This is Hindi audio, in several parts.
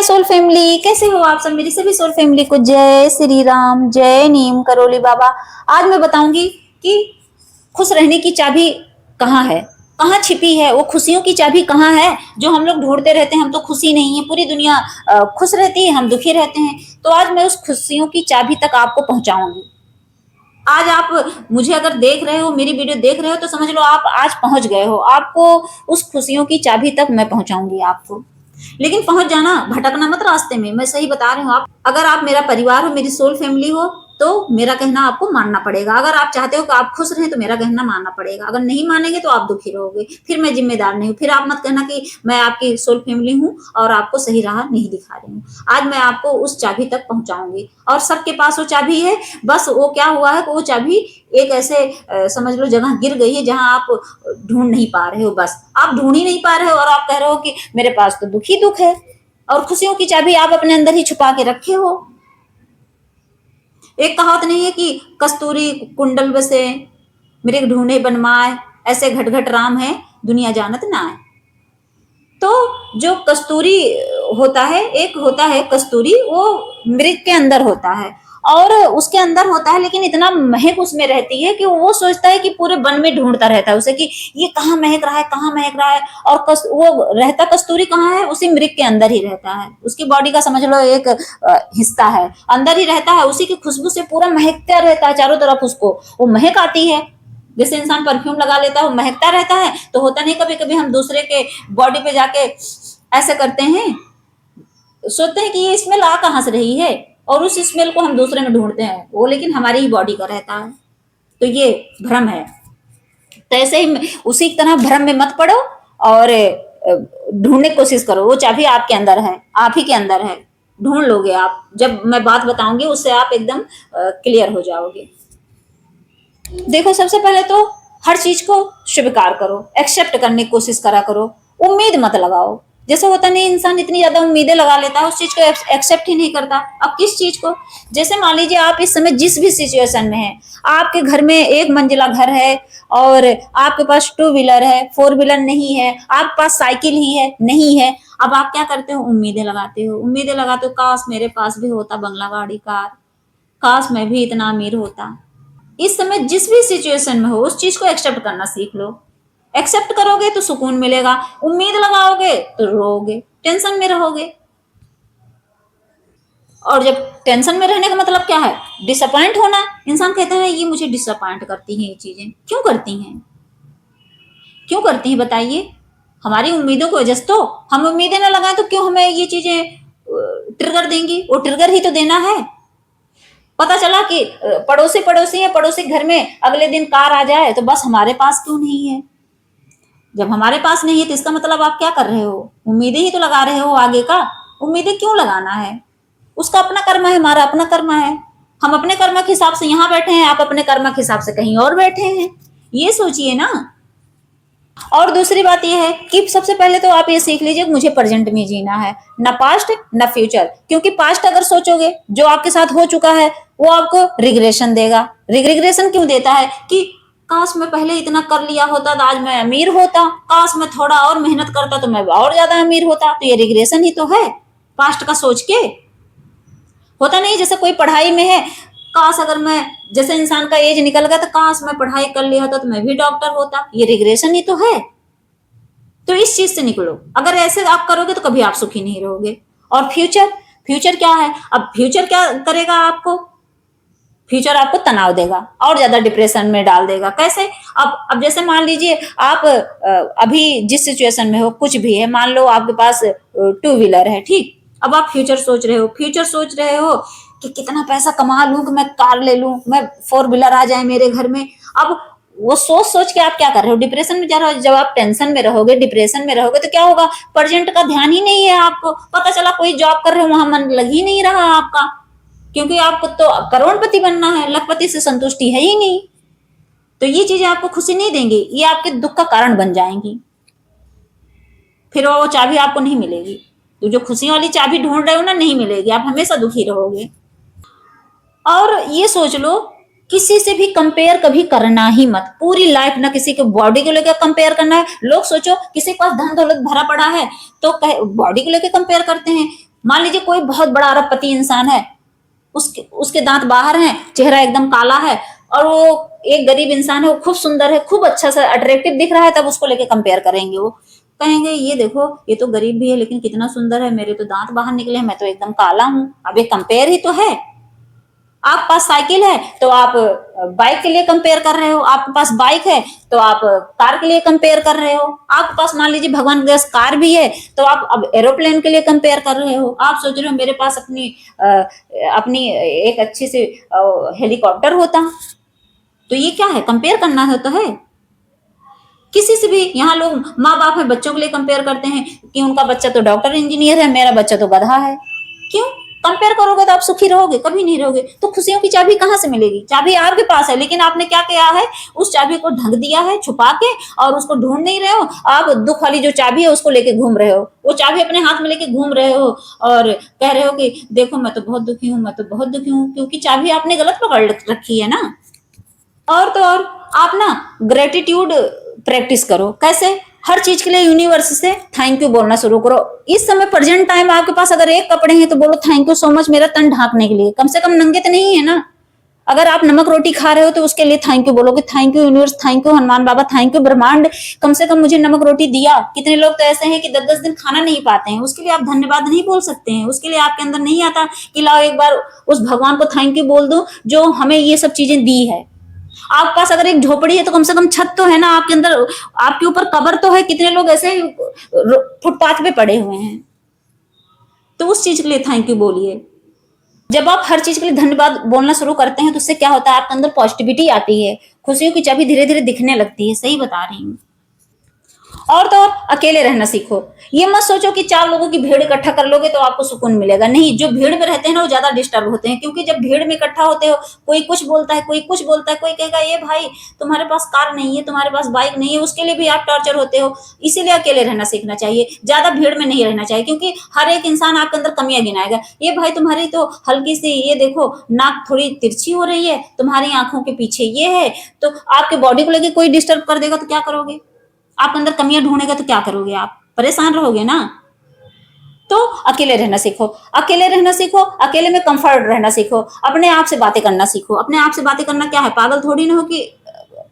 सोल फैमिली, कैसे हो आप सब? मेरी सभी सोल फैमिली को जय श्री राम, जय नीम करोली बाबा। आज मैं बताऊंगी कि खुश रहने की चाबी कहाँ है, कहाँ छिपी है, वो खुशियों की चाबी कहाँ है जो हम लोग ढूंढते रहते हैं। हम तो खुशी नहीं है, पूरी दुनिया खुश रहती है, हम दुखी रहते हैं। तो आज मैं उस खुशियों की चाबी तक आपको पहुंचाऊंगी। आज आप मुझे अगर देख रहे हो, मेरी वीडियो देख रहे हो, तो समझ लो आप आज पहुंच गए हो। आपको उस खुशियों की चाबी तक मैं पहुंचाऊंगी आपको। लेकिन पहुंच जाना, भटकना मत रास्ते में। मैं सही बता रही हूँ। आप अगर आप मेरा परिवार हो, मेरी सोल फैमिली हो, तो मेरा कहना आपको मानना पड़ेगा। अगर आप चाहते हो कि आप खुश रहें तो मेरा कहना मानना पड़ेगा। अगर नहीं मानेंगे तो आप दुखी रहोगे, फिर मैं जिम्मेदार नहीं हूँ। फिर आप मत कहना कि मैं आपकी सोल फैमिली हूँ और आपको सही राह नहीं दिखा रही हूँ। आज मैं आपको उस चाबी तक पहुंचाऊंगी और सबके पास वो चाबी है। बस वो क्या हुआ है कि वो चाबी एक ऐसे समझ लो जगह गिर गई है जहां आप ढूंढ नहीं पा रहे हो। बस आप ढूंढ ही नहीं पा रहे हो और आप कह रहे हो कि मेरे पास तो दुख ही दुख है, और खुशियों की चाबी आप अपने अंदर ही छुपा के रखे हो। एक कहावत नहीं है कि कस्तूरी कुंडल बसे मेरे ढूंढे बनमाए, ऐसे घट घट राम है दुनिया जानत ना है। तो जो कस्तूरी होता है, एक होता है कस्तूरी, वो मृग के अंदर होता है और उसके अंदर होता है, लेकिन इतना महक उसमें रहती है कि वो सोचता है कि पूरे वन में ढूंढता रहता है उसे कि ये कहाँ महक रहा है, कहाँ महक रहा है। और वो रहता कस्तूरी कहाँ है? उसी मृग के अंदर ही रहता है। उसकी बॉडी का समझ लो एक हिस्सा है, अंदर ही रहता है। उसी की खुशबू से पूरा महकता रहता है चारों तरफ, उसको वो महक आती है। जैसे इंसान परफ्यूम लगा लेता है, वो महकता रहता है। तो होता नहीं, कभी कभी हम दूसरे के बॉडी पे जाके ऐसे करते हैं, सोचते हैं कि ये स्मेल आ कहां से रही है, और उस स्मेल को हम दूसरे में ढूंढते हैं, वो लेकिन हमारी ही बॉडी का रहता है। तो ये भ्रम है। तो ऐसे ही उसी तरह भ्रम में मत पड़ो और ढूंढने की कोशिश करो। वो चाबी आपके अंदर है, आप ही के अंदर है। ढूंढ लोगे आप। जब मैं बात बताऊंगी उससे आप एकदम क्लियर हो जाओगे। देखो, सबसे पहले तो हर चीज को स्वीकार करो, एक्सेप्ट करने की कोशिश करा करो। उम्मीद मत लगाओ। जैसे होता नहीं, इंसान इतनी ज्यादा उम्मीदें लगा लेता है, उस चीज को एक्सेप्ट ही नहीं करता। अब किस चीज को? जैसे मान लीजिए आप इस समय जिस भी सिचुएशन में हैं, आपके घर में एक मंजिला घर है और आपके पास टू व्हीलर है, फोर व्हीलर नहीं है, आपके पास साइकिल ही है नहीं है। अब आप क्या करते हो? उम्मीदें लगाते हो, उम्मीदें लगाते हो, काश मेरे पास भी होता बंगला गाड़ी कार, काश मैं भी इतना अमीर होता। इस समय जिस भी सिचुएशन में हो, उस चीज को एक्सेप्ट करना सीख लो। एक्सेप्ट करोगे तो सुकून मिलेगा। उम्मीद लगाओगे तो रोओगे, टेंशन में रहोगे। और जब टेंशन में रहने का मतलब क्या है? डिसअपॉइंट होना। इंसान कहते हैं ये मुझे डिसअपॉइंट करती हैं, ये चीजें क्यों करती हैं? क्यों करती हैं बताइए? हमारी उम्मीदों की वजह से। तो हम उम्मीदें ना लगाएं तो क्यों हमें ये चीजें ट्रिगर देंगी? वो ट्रिगर ही तो देना है। पता चला कि पड़ोसी पड़ोसी है, पड़ोसी घर में अगले दिन कार आ जाए तो बस हमारे पास क्यों नहीं है? जब हमारे पास नहीं है तो इसका मतलब आप क्या कर रहे हो? उम्मीदें ही तो लगा रहे हो आगे का। उम्मीदें क्यों लगाना है? उसका अपना कर्म है, हमारा अपना कर्म है। हम अपने कर्म के हिसाब से यहाँ बैठे हैं, आप अपने कर्म के हिसाब से कहीं और बैठे हैं। ये सोचिए ना। और दूसरी बात यह है कि सबसे पहले तो आप ये सीख लीजिए मुझे प्रेजेंट में जीना है, ना पास्ट ना फ्यूचर। क्योंकि पास्ट अगर सोचोगे, जो आपके साथ हो चुका है, वो आपको रिग्रेशन देगा। रिग्रेशन क्यों देता है? कि काश मैं पहले इतना कर लिया होता तो आज मैं अमीर होता, काश मैं थोड़ा और मेहनत करता तो मैं और ज्यादा अमीर होता। तो ये रिग्रेशन ही तो है, पास्ट का सोच के। होता नहीं, जैसे कोई पढ़ाई में है, काश अगर मैं, जैसे इंसान का एज निकल गया तो काश मैं पढ़ाई कर लिया होता तो मैं भी डॉक्टर होता। ये रिग्रेशन ही तो है। तो इस चीज से निकलो। अगर ऐसे आप करोगे तो कभी आप सुखी नहीं रहोगे। और फ्यूचर, फ्यूचर क्या है? अब फ्यूचर क्या करेगा आपको? फ्यूचर आपको तनाव देगा और ज्यादा डिप्रेशन में डाल देगा। कैसे? अब जैसे मान लीजिए आप अभी जिस सिचुएशन में हो, कुछ भी है, मान लो आपके पास टू व्हीलर है, ठीक। अब आप फ्यूचर सोच रहे हो, फ्यूचर सोच रहे हो कि कितना पैसा कमा लूं कि मैं कार ले लूं, मैं फोर व्हीलर आ जाए मेरे घर में। अब वो सोच सोच के आप क्या कर रहे हो? डिप्रेशन में जा रहे हो। जब आप टेंशन में रहोगे, डिप्रेशन में रहोगे तो क्या होगा? प्रेजेंट का ध्यान ही नहीं है आपको। पता चला कोई जॉब कर रहे हो, वहां मन लग ही नहीं रहा आपका, क्योंकि आपको तो करोड़पति बनना है, लखपति से संतुष्टि है ही नहीं। तो ये चीजें आपको खुशी नहीं देंगी, ये आपके दुख का कारण बन जाएंगी। फिर वो चाबी आपको नहीं मिलेगी। तो जो खुशियों वाली चाबी ढूंढ रहे हो ना, नहीं मिलेगी, आप हमेशा दुखी रहोगे। और ये सोच लो, किसी से भी कंपेयर कभी करना ही मत। पूरी लाइफ ना किसी के बॉडी को लेकर कंपेयर करना है। लोग सोचो किसी के पास धन दौलत भरा पड़ा है तो बॉडी को लेकर कंपेयर करते हैं। मान लीजिए कोई बहुत बड़ा अरबपति इंसान है, उसके उसके दांत बाहर हैं, चेहरा एकदम काला है, और वो एक गरीब इंसान है, वो खूब सुंदर है, खूब अच्छा सा अट्रैक्टिव दिख रहा है, तब उसको लेके कंपेयर करेंगे। वो कहेंगे ये देखो ये तो गरीब भी है लेकिन कितना सुंदर है, मेरे तो दांत बाहर निकले हैं, मैं तो एकदम काला हूं। अब ये कंपेयर ही तो है। आपके पास साइकिल है तो आप बाइक के लिए कंपेयर कर रहे हो, आपके पास बाइक है तो आप कार के लिए कंपेयर कर रहे हो, आपके पास मान लीजिए भगवान के पास कार भी है तो आप अब एरोप्लेन के लिए कंपेयर कर रहे हो। आप सोच रहे हो मेरे पास अपनी एक अच्छी सी हेलीकॉप्टर होता। तो ये क्या है, कंपेयर करना है तो है किसी से भी। यहाँ लोग माँ बाप है, बच्चों के लिए कंपेयर करते हैं कि उनका बच्चा तो डॉक्टर इंजीनियर है, मेरा बच्चा तो गधा है। क्यों कंपेयर करोगे तो आप सुखी रहोगे? कभी नहीं रहोगे। तो खुशियों की चाबी कहाँ से मिलेगी? चाबी आपके पास है, लेकिन आपने क्या किया है, उस चाबी को ढक दिया है छुपा के, और उसको ढूंढ नहीं रहे हो। आप दुख वाली जो चाबी है उसको लेके घूम रहे हो, वो चाबी अपने हाथ में लेके घूम रहे हो और कह रहे हो कि देखो मैं तो बहुत दुखी हूँ, मैं तो बहुत दुखी हूँ, क्योंकि चाबी आपने गलत पकड़ रखी है ना। और तो और आप ना ग्रेटिट्यूड प्रैक्टिस करो। कैसे? हर चीज के लिए यूनिवर्स से थैंक यू बोलना शुरू करो। इस समय प्रेजेंट टाइम आपके पास अगर एक कपड़े हैं तो बोलो थैंक यू सो मच मेरा तन ढांकने के लिए, कम से कम नंगे तो नहीं है ना। अगर आप नमक रोटी खा रहे हो तो उसके लिए थैंक यू बोलोगे, thank you universe, thank you Hanuman Baba, thank you ब्रह्मांड, कम से कम मुझे नमक रोटी दिया। कितने लोग तो ऐसे हैं कि 10-10 दिन खाना नहीं पाते हैं, उसके लिए आप धन्यवाद नहीं बोल सकते हैं। उसके लिए आपके अंदर नहीं आता कि लाओ एक बार उस भगवान को थैंक यू बोल दो जो हमें ये सब चीजें दी है। आपके पास अगर एक झोपड़ी है तो कम से कम छत तो है ना आपके अंदर, आपके ऊपर कबर तो है। कितने लोग ऐसे फुटपाथ पे पड़े हुए हैं। तो उस चीज के लिए थैंक यू बोलिए। जब आप हर चीज के लिए धन्यवाद बोलना शुरू करते हैं तो उससे क्या होता है, आपके अंदर पॉजिटिविटी आती है, खुशियों की चाबी धीरे धीरे दिखने लगती है। सही बता रही हूँ। और तो और अकेले रहना सीखो। ये मत सोचो कि 4 लोगों की भीड़ इकट्ठा कर लोगे तो आपको सुकून मिलेगा। नहीं, जो भीड़ में रहते हैं ना वो ज्यादा डिस्टर्ब होते हैं, क्योंकि जब भीड़ में इकट्ठा होते हो कोई कुछ बोलता है, कोई कुछ बोलता है, कोई कहेगा ये भाई तुम्हारे पास कार नहीं है, तुम्हारे पास बाइक नहीं है, उसके लिए भी आप टॉर्चर होते हो। इसीलिए अकेले रहना सीखना चाहिए, ज्यादा भीड़ में नहीं रहना चाहिए, क्योंकि हर एक इंसान आपके अंदर कमियां गिनाएगा। ये भाई तुम्हारी तो हल्की सी ये देखो नाक थोड़ी तिरछी हो रही है, तुम्हारी आंखों के पीछे ये है, तो आपके बॉडी को लेके कोई डिस्टर्ब कर देगा तो क्या करोगे? आप अंदर कमियां ढूंढेगा तो क्या करोगे? आप परेशान रहोगे ना। तो अकेले रहना सीखो, अकेले रहना सीखो, अकेले में कंफर्ट रहना सीखो, अपने आप से बातें करना सीखो। अपने आप से बातें करना क्या है, पागल थोड़ी ना हो कि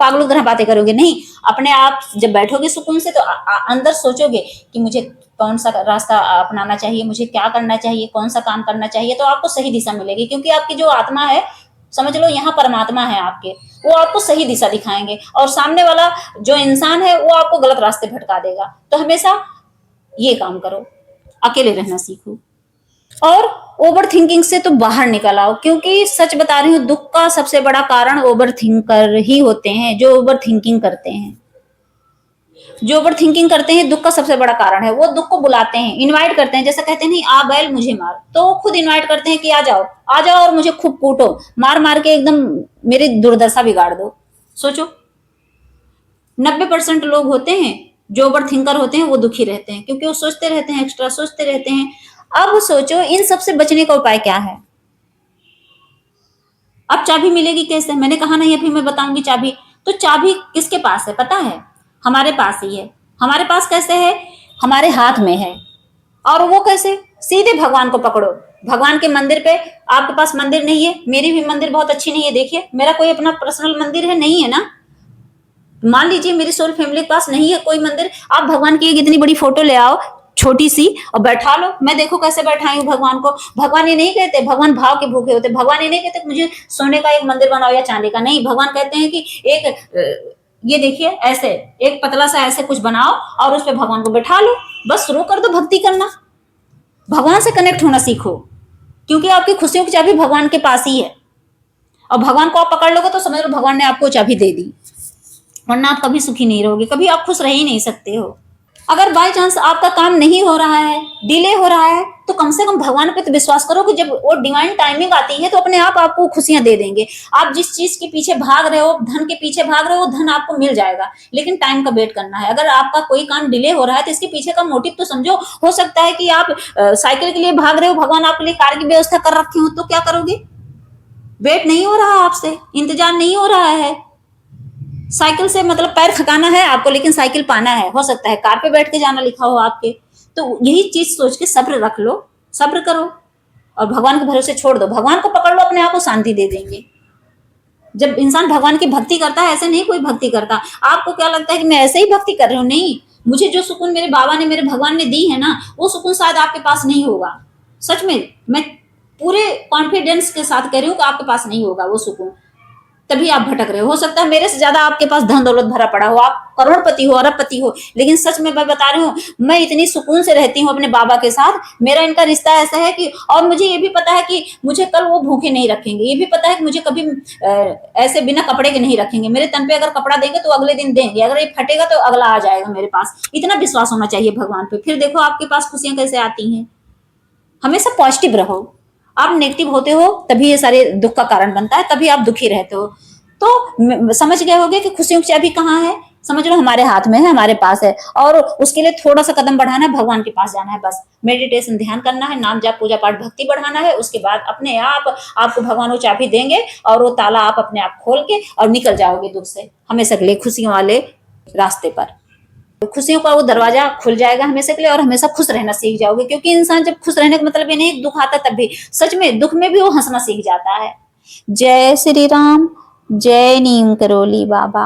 पागलों की तरह बातें करोगे। नहीं, अपने आप जब बैठोगे सुकून से तो अंदर सोचोगे कि मुझे कौन सा रास्ता अपनाना चाहिए, मुझे क्या करना चाहिए, कौन सा काम करना चाहिए, तो आपको सही दिशा मिलेगी। क्योंकि आपकी जो आत्मा है, समझ लो यहाँ परमात्मा है आपके, वो आपको सही दिशा दिखाएंगे, और सामने वाला जो इंसान है वो आपको गलत रास्ते भटका देगा। तो हमेशा ये काम करो, अकेले रहना सीखो, और ओवर थिंकिंग से तो बाहर निकल आओ। क्योंकि सच बता रही हूँ, दुख का सबसे बड़ा कारण ओवर थिंकर ही होते हैं। जो ओवर थिंकिंग करते हैं, जो ओवर थिंकिंग करते हैं, दुख का सबसे बड़ा कारण है। वो दुख को बुलाते हैं, इनवाइट करते हैं। जैसे कहते हैं नहीं आ बैल मुझे मार, तो वो खुद इनवाइट करते हैं कि आ जाओ, आ जाओ और मुझे खूब कूटो, मार मार के एकदम मेरी दुर्दशा बिगाड़ दो। सोचो 90% लोग होते हैं जो ओवर थिंकर होते हैं वो दुखी रहते हैं, क्योंकि वो सोचते रहते हैं, एक्स्ट्रा सोचते रहते हैं। अब सोचो इन सबसे बचने का उपाय क्या है। अब चाबी मिलेगी कैसे? मैंने कहा नहीं अभी मैं बताऊंगी चाबी। तो चाबी किसके पास है पता है? हमारे पास ही है। हमारे पास कैसे है? हमारे हाथ में है। और वो कैसे? सीधे भगवान को पकड़ो, भगवान के मंदिर पे। आपके पास मंदिर नहीं है, मेरी भी मंदिर बहुत अच्छी नहीं है, देखिए मेरा कोई अपना पर्सनल मंदिर है नहीं है ना। मान लीजिए मेरी सोल फैमिली के पास नहीं है कोई मंदिर, आप भगवान की एक इतनी बड़ी फोटो ले आओ छोटी सी और बैठा लो। मैं देखो कैसे बैठाई हूँ भगवान को। भगवान ये नहीं कहते, भगवान भाव के भूखे होते। भगवान ये नहीं कहते मुझे सोने का एक मंदिर बनाओ या चांदी का, नहीं। भगवान कहते हैं कि एक ये देखिए ऐसे एक पतला सा ऐसे कुछ बनाओ और उस पर भगवान को बैठा लो, बस शुरू कर दो भक्ति करना। भगवान से कनेक्ट होना सीखो, क्योंकि आपकी खुशियों की चाबी भगवान के पास ही है। और भगवान को आप पकड़ लोगे तो समझ लो भगवान ने आपको चाबी दे दी, वरना आप कभी सुखी नहीं रहोगे, कभी आप खुश रह ही नहीं सकते हो। अगर बाय चांस आपका काम नहीं हो रहा है, डिले हो रहा है, तो कम से कम भगवान पे तो विश्वास करो कि जब वो डिवाइन टाइमिंग आती है तो अपने आप आपको खुशियां दे देंगे। आप जिस चीज के पीछे भाग रहे हो, धन के पीछे भाग रहे हो, धन आपको मिल जाएगा, लेकिन टाइम का वेट करना है। अगर आपका कोई काम डिले हो रहा है तो इसके पीछे का मोटिव तो समझो। हो सकता है कि आप साइकिल के लिए भाग रहे हो, भगवान आपके लिए कार की व्यवस्था कर रखे हो, तो क्या करोगे? वेट नहीं हो रहा, आपसे इंतजार नहीं हो रहा है। साइकिल से मतलब पैर खकाना है आपको, लेकिन साइकिल पाना है। हो सकता है कार पे बैठ के जाना लिखा हो आपके। तो यही चीज सोच के सब्र रख लो, सब्र करो और भगवान के भरोसे छोड़ दो। भगवान को पकड़ लो, अपने आप को शांति दे देंगे। जब इंसान भगवान की भक्ति करता है, ऐसे नहीं कोई भक्ति करता। आपको क्या लगता है कि मैं ऐसे ही भक्ति कर रही हूँ? नहीं, मुझे जो सुकून मेरे बाबा ने, मेरे भगवान ने दी है ना, वो सुकून शायद आपके पास नहीं होगा। सच में, मैं पूरे कॉन्फिडेंस के साथ कह रही हूँ कि आपके पास नहीं होगा वो सुकून। तभी आप भटक रहे हो सकता है मेरे से ज्यादा आपके पास धन दौलत भरा पड़ा हो, आप करोड़पति हो, अरबपति हो, लेकिन सच में मैं बता रही हूँ, मैं इतनी सुकून से रहती हूँ अपने बाबा के साथ। मेरा इनका रिश्ता ऐसा है कि, और मुझे ये भी पता है कि मुझे कल वो भूखे नहीं रखेंगे, ये भी पता है कि मुझे कभी ऐसे बिना कपड़े के नहीं रखेंगे। मेरे तन पे अगर कपड़ा देंगे तो अगले दिन देंगे, अगर ये फटेगा तो अगला आ जाएगा मेरे पास। इतना विश्वास होना चाहिए भगवान पे। फिर देखो आपके पास खुशियां कैसे आती हैं। हमेशा पॉजिटिव रहो। आप नेगेटिव होते हो तभी ये सारे दुख का कारण बनता है, तभी आप दुखी रहते हो। तो समझ गए होगे कि खुशियों की चाबी कहाँ है? समझ लो हमारे हाथ में है, हमारे पास है, और उसके लिए थोड़ा सा कदम बढ़ाना है, भगवान के पास जाना है। बस मेडिटेशन, ध्यान करना है, नाम जाप, पूजा पाठ, भक्ति बढ़ाना है। उसके बाद अपने आप आपको भगवान वो चाबी देंगे और वो ताला आप अपने आप खोल के और निकल जाओगे दुख से, हमेशा के लिए खुशियों वाले रास्ते पर। खुशियों का वो दरवाजा खुल जाएगा हमेशा के लिए, और हमेशा खुश रहना सीख जाओगे। क्योंकि इंसान जब खुश रहने का मतलब ये नहीं, दुख आता तब भी, सच में दुख में भी वो हंसना सीख जाता है। जय श्री राम, जय नीम करोली बाबा।